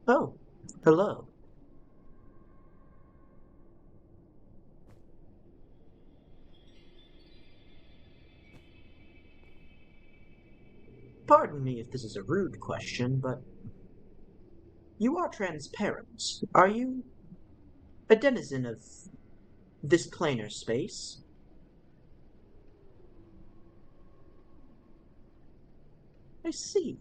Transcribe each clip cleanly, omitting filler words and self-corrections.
Oh, hello. Pardon me if this is a rude question, but you are transparent. Are you a denizen of this planar space? I see.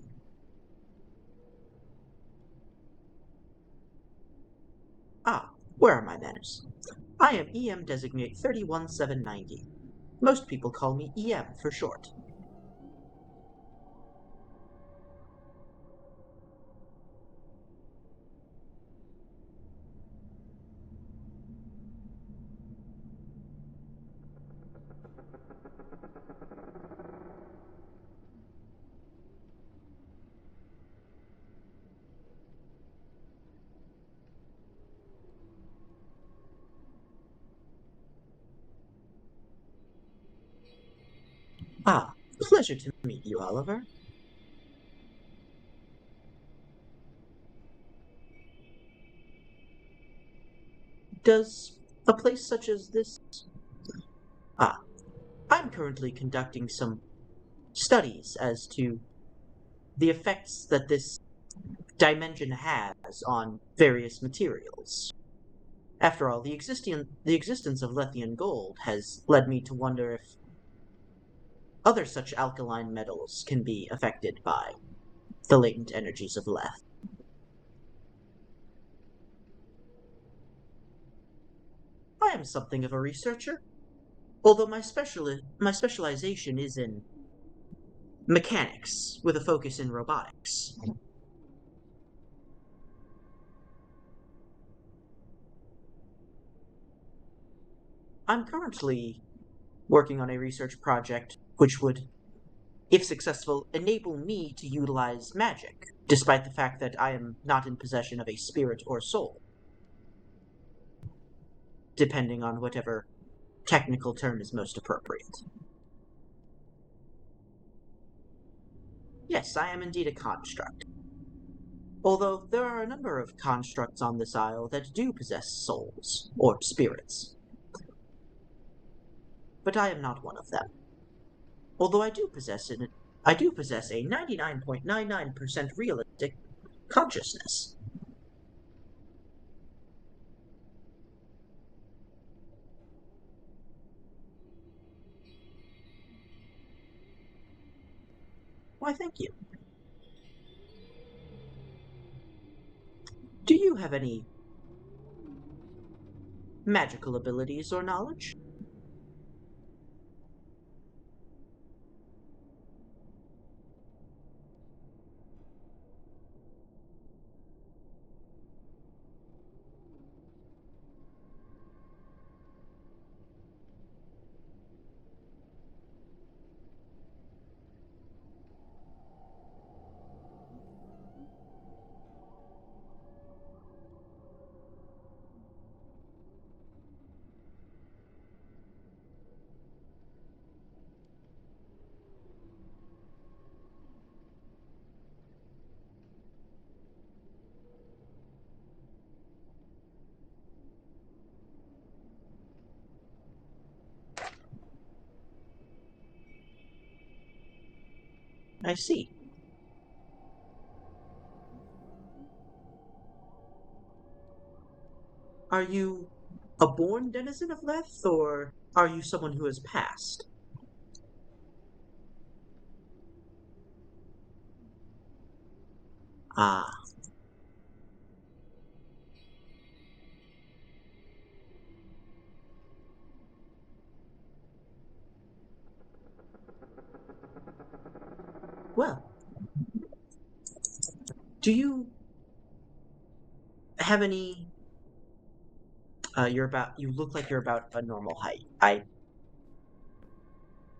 Ah, where are my manners? I am EM designate 31790. Most people call me EM for short. Ah, pleasure to meet you, Oliver. Does a place such as this... Ah, I'm currently conducting some studies as to the effects that this dimension has on various materials. After all, the existence of Lethian gold has led me to wonder if other such alkaline metals can be affected by the latent energies of Lethe. I am something of a researcher, although my specialization is in mechanics with a focus in robotics. I'm currently working on a research project which would, if successful, enable me to utilize magic, despite the fact that I am not in possession of a spirit or soul, depending on whatever technical term is most appropriate. Yes, I am indeed a construct. Although there are a number of constructs on this isle that do possess souls, or spirits. But I am not one of them. Although I do possess a 99.99% realistic consciousness. Why, thank you. Do you have any magical abilities or knowledge? I see. Are you a born denizen of Lethe, or are you someone who has passed? Ah, well, do you have any... you look like you're about a normal height.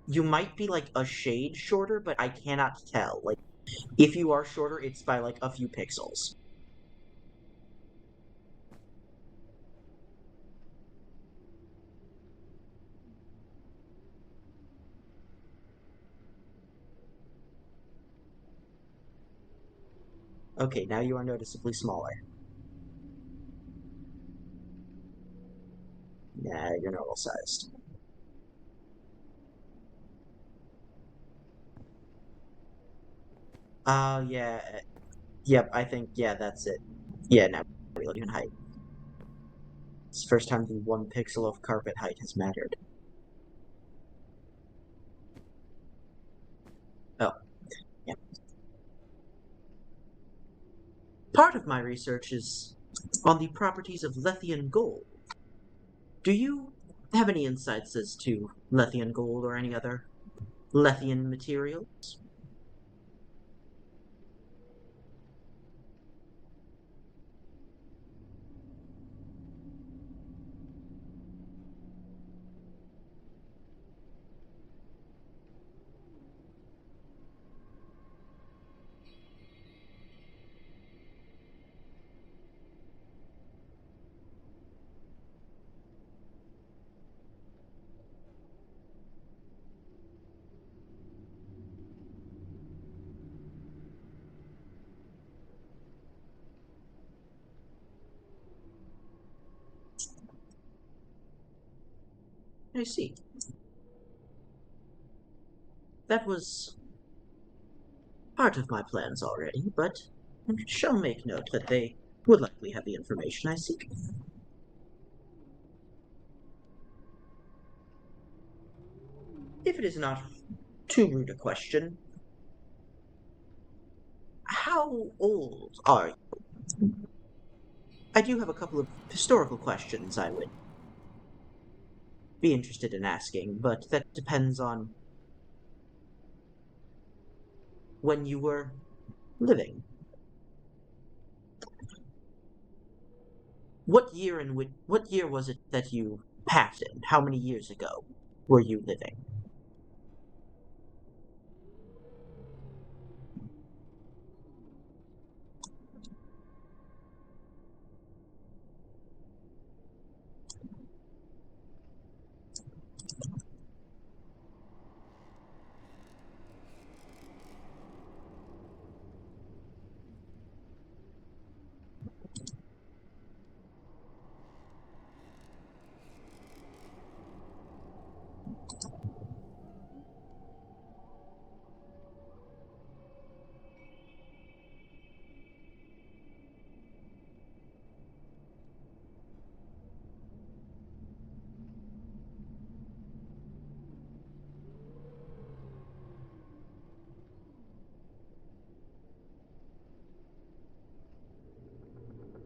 You might be like a shade shorter, but I cannot tell. Like, if you are shorter, it's by like a few pixels. Okay, now you are noticeably smaller. Nah, you're normal sized. Yeah. Yep, I think, yeah, that's it. Yeah, now we look at height. It's the first time the 1 pixel of carpet height has mattered. Oh, yeah. Part of my research is on the properties of Lethian gold. Do you have any insights as to Lethian gold or any other Lethian materials? I see. That was part of my plans already, but I shall make note that they would likely have the information I seek. If it is not too rude a question, how old are you? I do have a couple of historical questions I would be interested in asking, but that depends on when you were living. What year was it that you passed in? How many years ago were you living?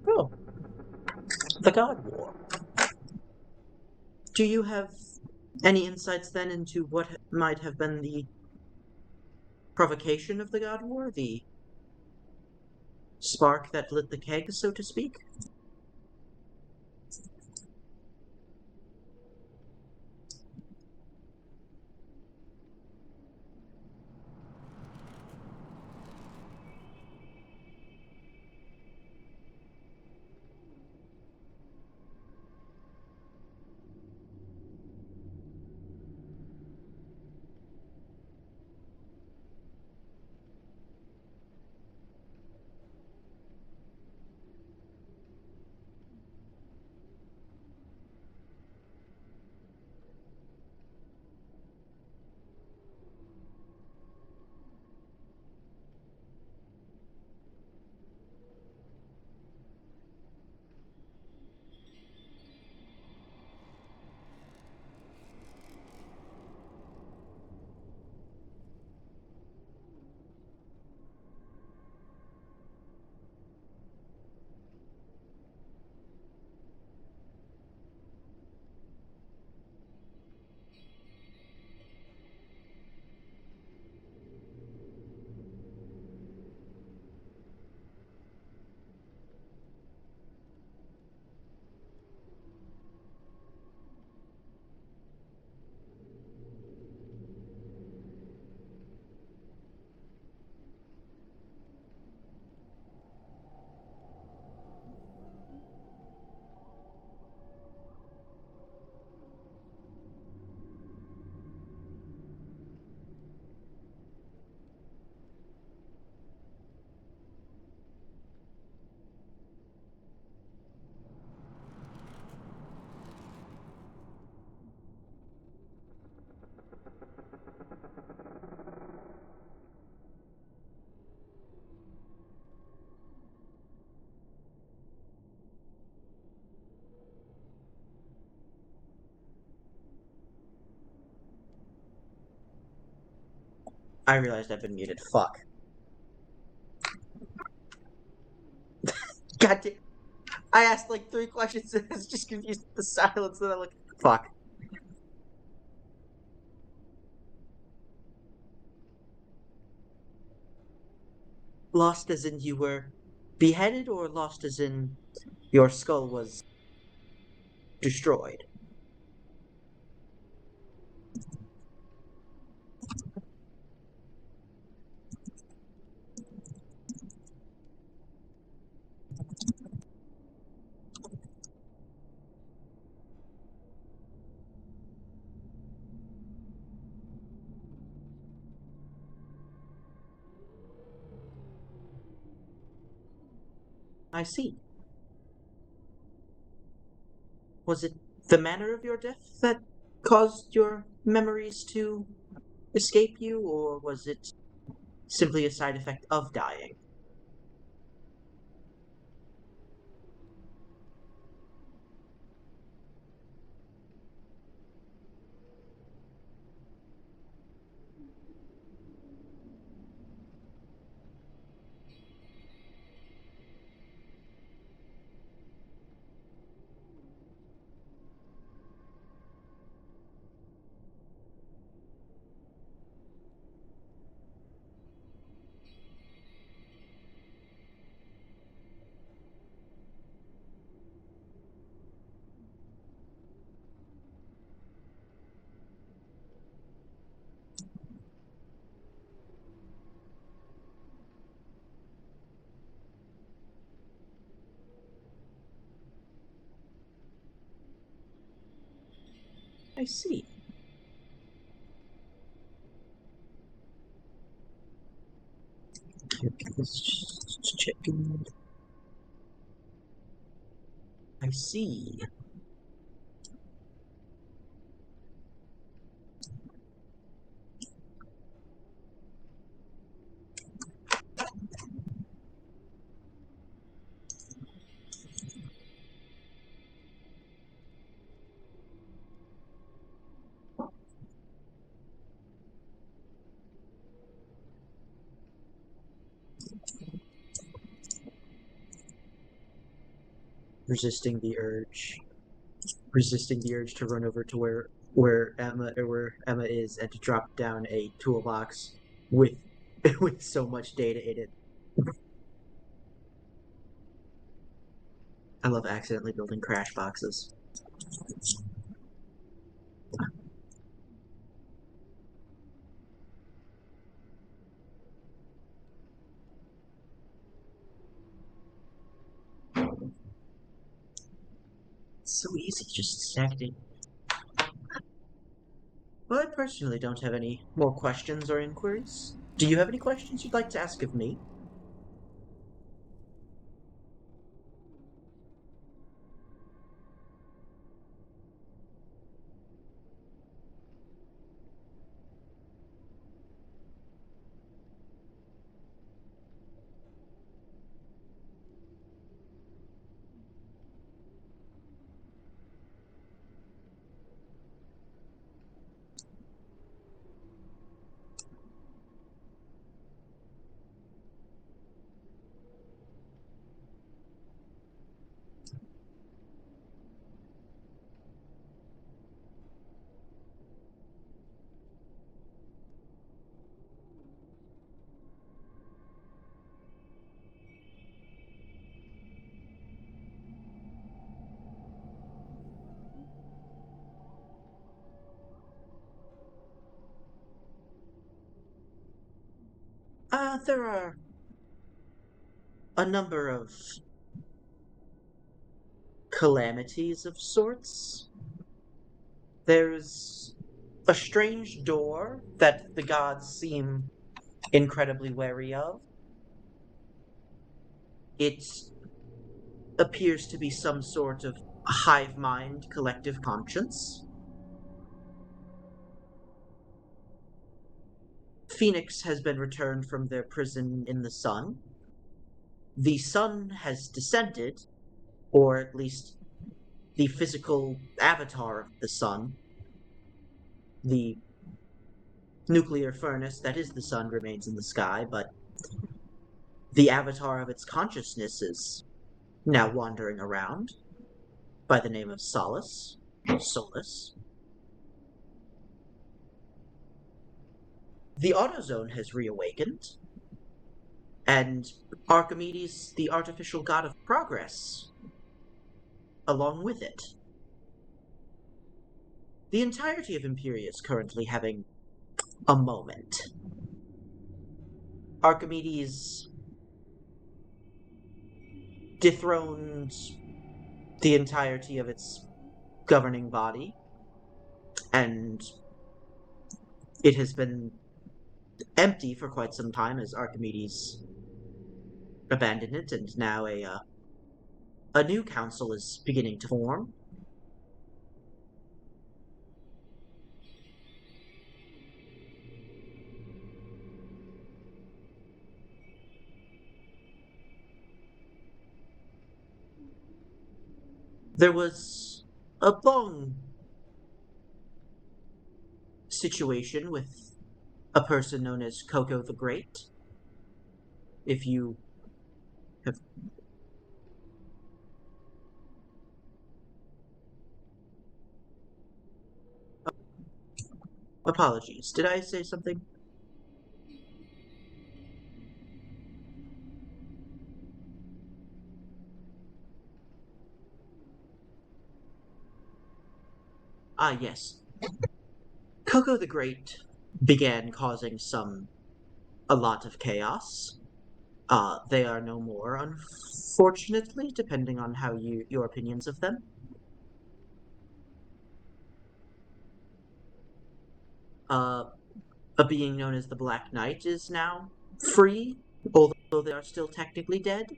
Oh, the God War. Do you have any insights then into what might have been the provocation of the God War? The spark that lit the keg, so to speak? I realized I've been muted. Fuck. God damn. I asked like 3 questions and I was just confused with the silence, and I'm like, fuck. Lost as in you were beheaded, or lost as in your skull was destroyed? I see. Was it the manner of your death that caused your memories to escape you, or was it simply a side effect of dying? I see. Just checking. I see. Resisting the urge. Resisting the urge to run over to where Emma is and to drop down a toolbox with with so much data in it. I love accidentally building crash boxes. It's so easy, just stacked it. Well, I personally don't have any more questions or inquiries. Do you have any questions you'd like to ask of me? There are a number of calamities of sorts. There's a strange door that the gods seem incredibly wary of. It appears to be some sort of hive mind collective conscience. Phoenix has been returned from their prison in the sun. The sun has descended, or at least the physical avatar of the sun, the nuclear furnace that is the sun remains in the sky, but the avatar of its consciousness is now wandering around by the name of Solus. The Autozone has reawakened, and Archimedes, the artificial god of progress, along with it. The entirety of Imperia is currently having a moment. Archimedes dethroned the entirety of its governing body, and it has been empty for quite some time as Archimedes abandoned it, and now a new council is beginning to form. There was a long situation with a person known as Coco the Great. If you have... Apologies, did I say something? Ah, yes. Coco the Great began causing a lot of chaos. They are no more, unfortunately, depending on how your opinions of them. A being known as the Black Knight is now free, although they are still technically dead.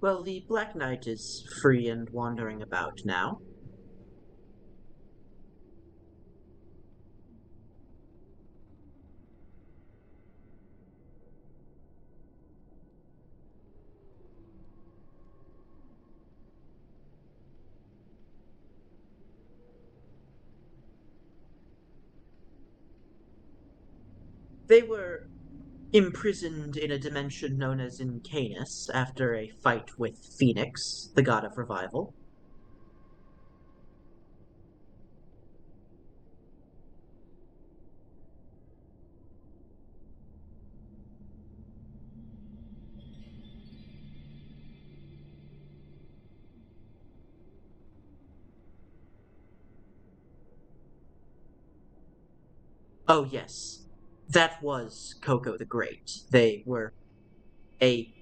Well, the Black Knight is free and wandering about now. They were imprisoned in a dimension known as Incanus after a fight with Phoenix, the god of revival. Oh, yes. That was Coco the Great. They were a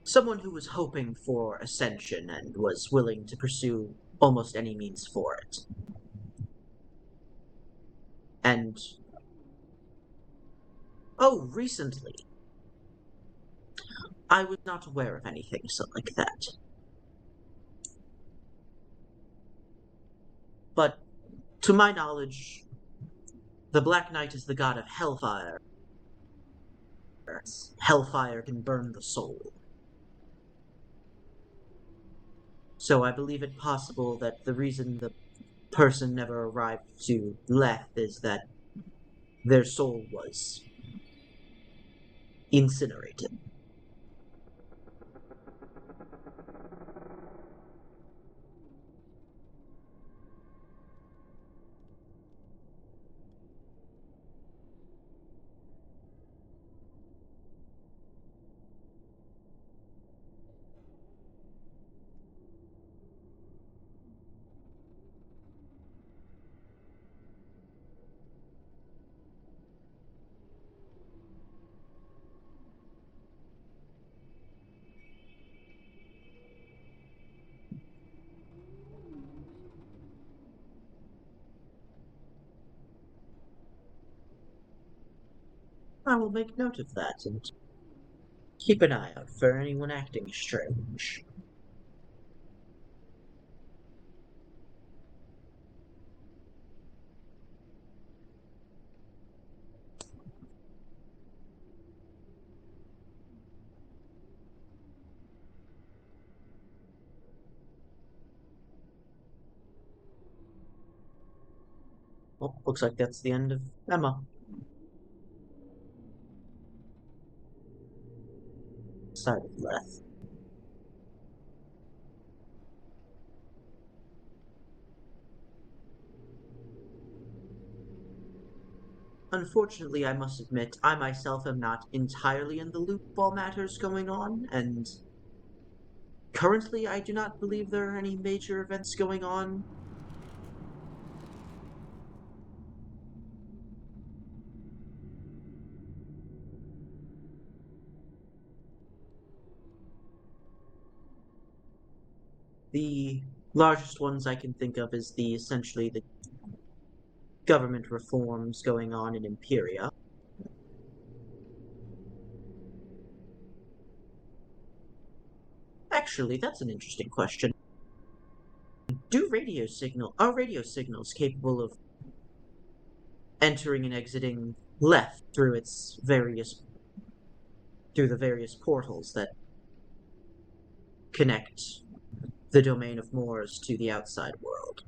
someone who was hoping for ascension and was willing to pursue almost any means for it. And oh, recently, I was not aware of anything so like that. But to my knowledge, the Black Knight is the god of hellfire. Hellfire can burn the soul. So I believe it possible that the reason the person never arrived to Lethe is that their soul was incinerated. I will make note of that and keep an eye out for anyone acting strange. Well, looks like that's the end of Emma. Side of Lethe. Unfortunately, I must admit, I myself am not entirely in the loop of all matters going on, and currently I do not believe there are any major events going on. The largest ones I can think of is essentially the government reforms going on in Imperia. Actually, that's an interesting question. Are radio signals capable of entering and exiting Lethe through the various portals that connect the domain of Moors to the outside world?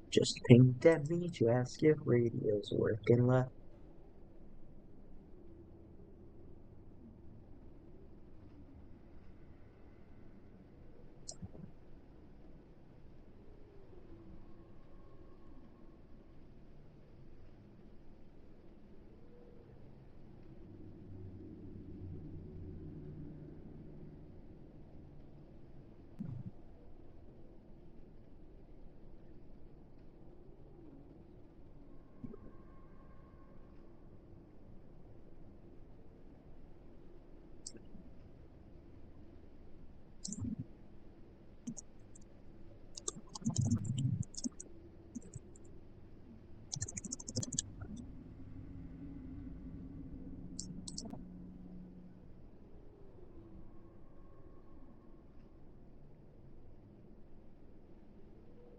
Just pinged at me to ask if radios work in Lethe.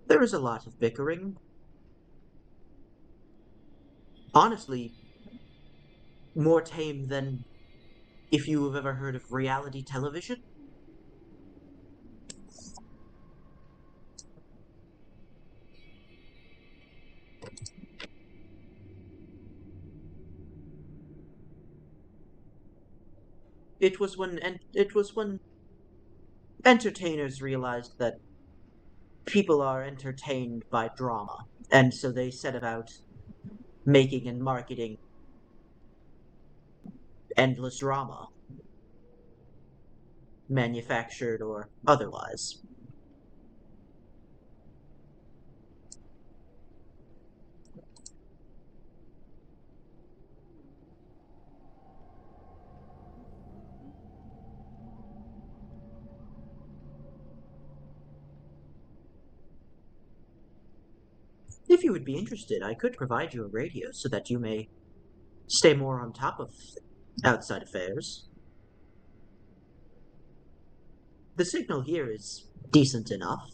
There is a lot of bickering. Honestly, more tame than if you have ever heard of reality television. It was when entertainers realized that people are entertained by drama, and so they set about making and marketing endless drama, manufactured or otherwise. If you would be interested, I could provide you a radio so that you may stay more on top of outside affairs. The signal here is decent enough.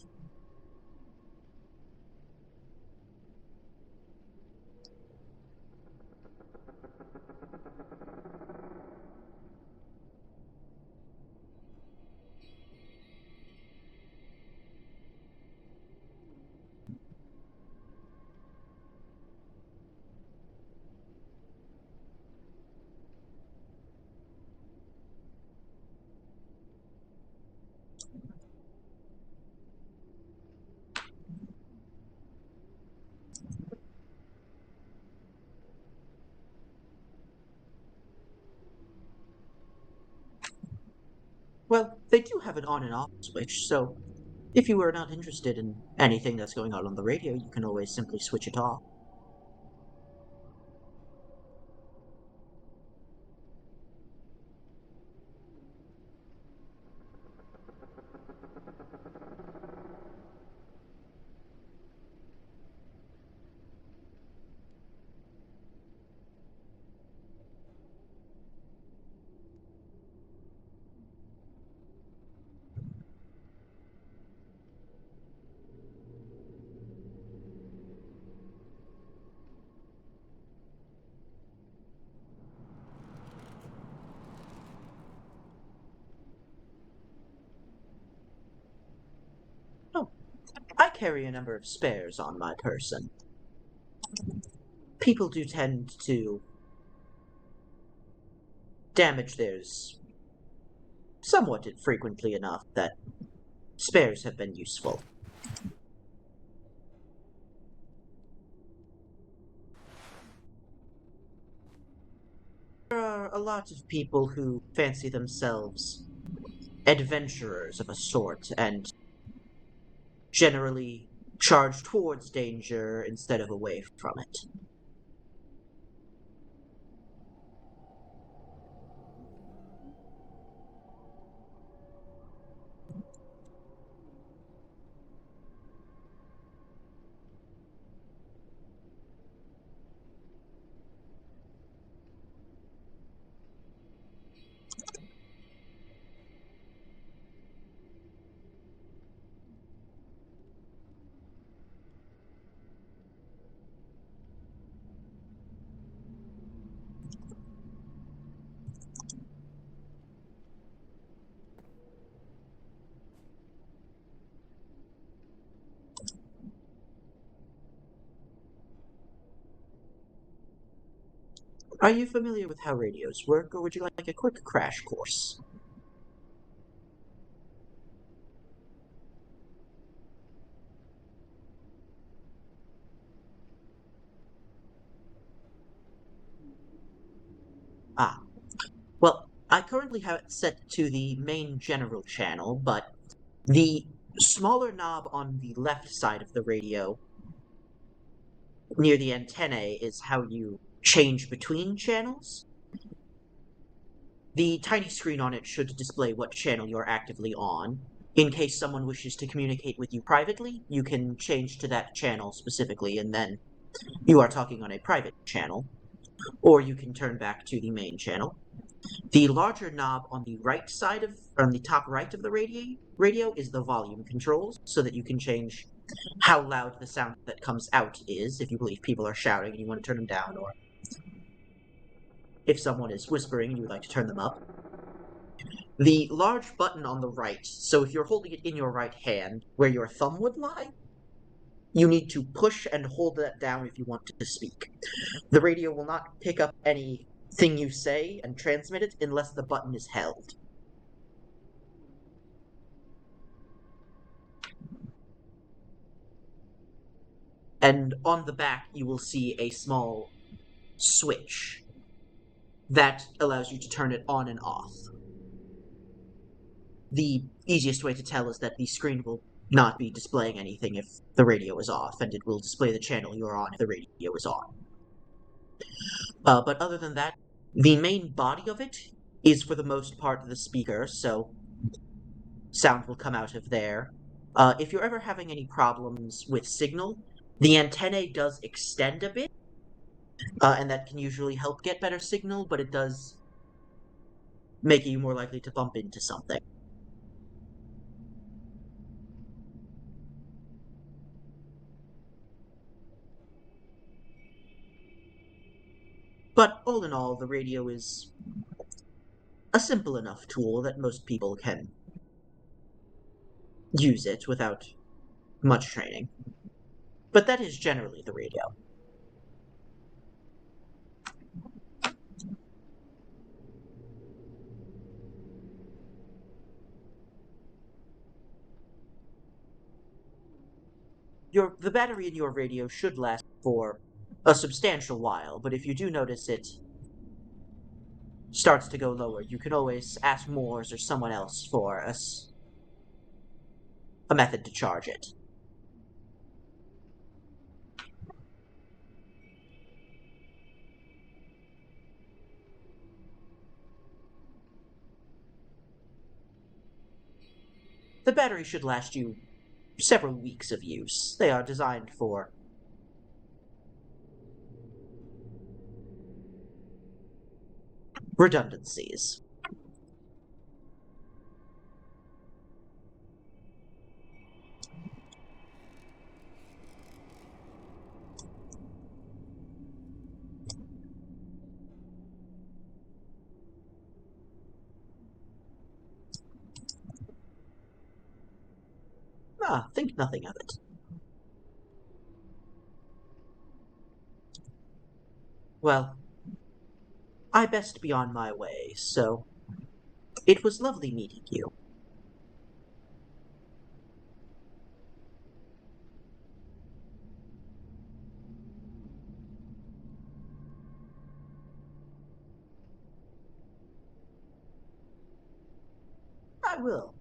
Well, they do have an on and off switch, so if you are not interested in anything that's going on the radio, you can always simply switch it off. carry a number of spares on my person. People do tend to damage theirs somewhat frequently enough that spares have been useful. There are a lot of people who fancy themselves adventurers of a sort and generally charge towards danger instead of away from it. Are you familiar with how radios work, or would you like a quick crash course? Ah, well, I currently have it set to the main general channel, but the smaller knob on the left side of the radio, near the antennae, is how you change between channels. The tiny screen on it should display what channel you're actively on. In case someone wishes to communicate with you privately, you can change to that channel specifically, and then you are talking on a private channel, or you can turn back to the main channel. The larger knob on the right side on the top right of the radio is the volume controls, so that you can change how loud the sound that comes out is, if you believe people are shouting and you want to turn them down, or if someone is whispering and you would like to turn them up. The large button on the right, so if you're holding it in your right hand, where your thumb would lie, you need to push and hold that down if you want to speak. The radio will not pick up anything you say and transmit it unless the button is held. And on the back, you will see a small switch that allows you to turn it on and off. The easiest way to tell is that the screen will not be displaying anything if the radio is off, and it will display the channel you're on if the radio is on. But other than that, the main body of it is for the most part the speaker, so sound will come out of there. If you're ever having any problems with signal, the antennae does extend a bit, and that can usually help get better signal, but it does make you more likely to bump into something. But all in all, the radio is a simple enough tool that most people can use it without much training. But that is generally the radio. The battery in your radio should last for a substantial while, but if you do notice it starts to go lower, you can always ask Moores or someone else for a method to charge it. The battery should last you several weeks of use. They are designed for redundancies. Think nothing of it. Well, I best be on my way, so it was lovely meeting you. I will.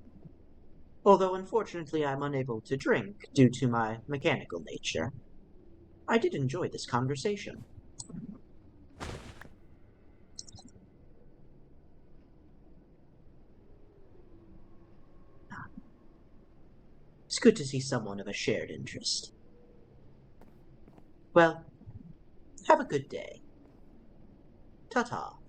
Although unfortunately I'm unable to drink due to my mechanical nature. I did enjoy this conversation. It's good to see someone of a shared interest. Well, have a good day. Ta-ta.